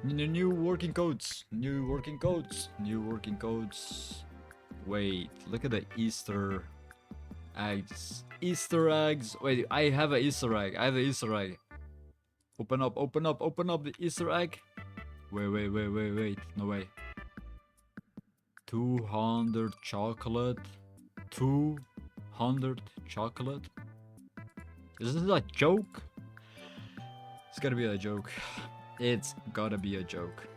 New working codes. New working codes. New working codes. Wait, look at the Easter eggs. Easter eggs. Wait, I have an Easter egg. I have an Easter egg. Open up, open up, open up the Easter egg. Wait. No way. 200 chocolate. 200 chocolate. Is this a joke? It's gotta be a joke. It's gotta be a joke.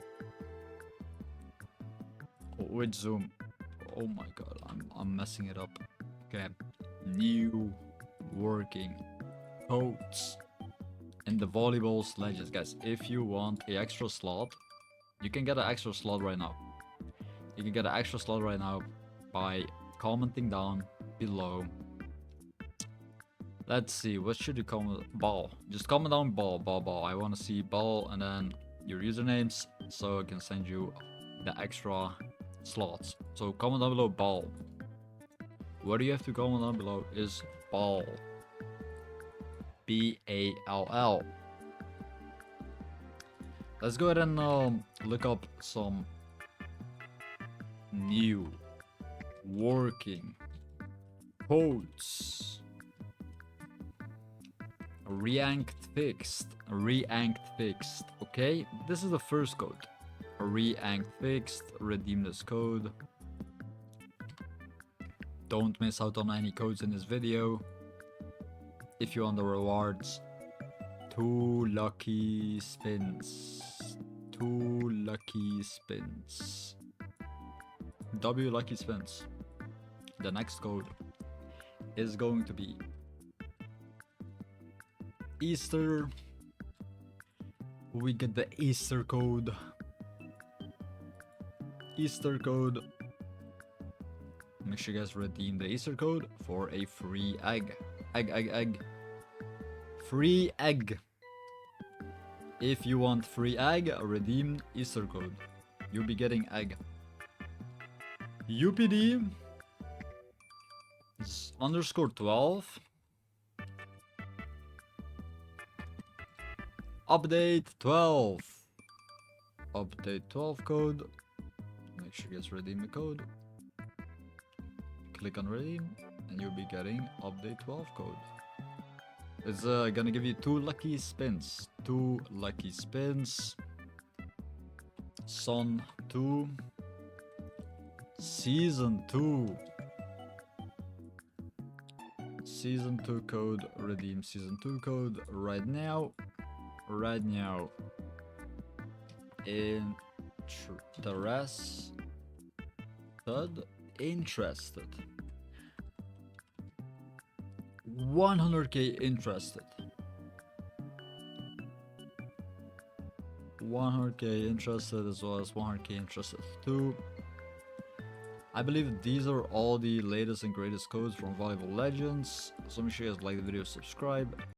Oh, with zoom. Oh my god, I'm messing it up. Okay. New working codes. In the volleyball legends, guys. If you want an extra slot, you can get an extra slot right now. You can get an extra slot right now by commenting down below. Let's see, what should you comment? Ball. Just comment down ball. I want to see ball and then your usernames so I can send you the extra slots. So comment down below ball. What do you have to comment down below is ball. B-A-L-L. Let's go ahead and look up some new working codes. Ranked fixed. Okay, this is the first code. Ranked fixed. Redeem this code. Don't miss out on any codes in this video. If you want the rewards, 2 lucky spins. 2 lucky spins. W lucky spins. The next code is going to be Easter. We get the Easter code. Easter code. Make sure you guys redeem the Easter code for a free egg. Egg. Free egg. If you want free egg, redeem Easter code. You'll be getting egg. UPD is _12. Update 12. Update 12 code. Make sure you guys redeem the code. Click on redeem and you'll be getting update 12 code. It's gonna give you 2 lucky spins. 2 lucky spins. Son 2. Season 2. Season 2 code. Redeem season 2 code right now. Right now. Interested. 100k interested. 100k interested as well as 100k interested too. I believe these are all the latest and greatest codes from Volleyball Legends. So make sure you guys like the video, subscribe.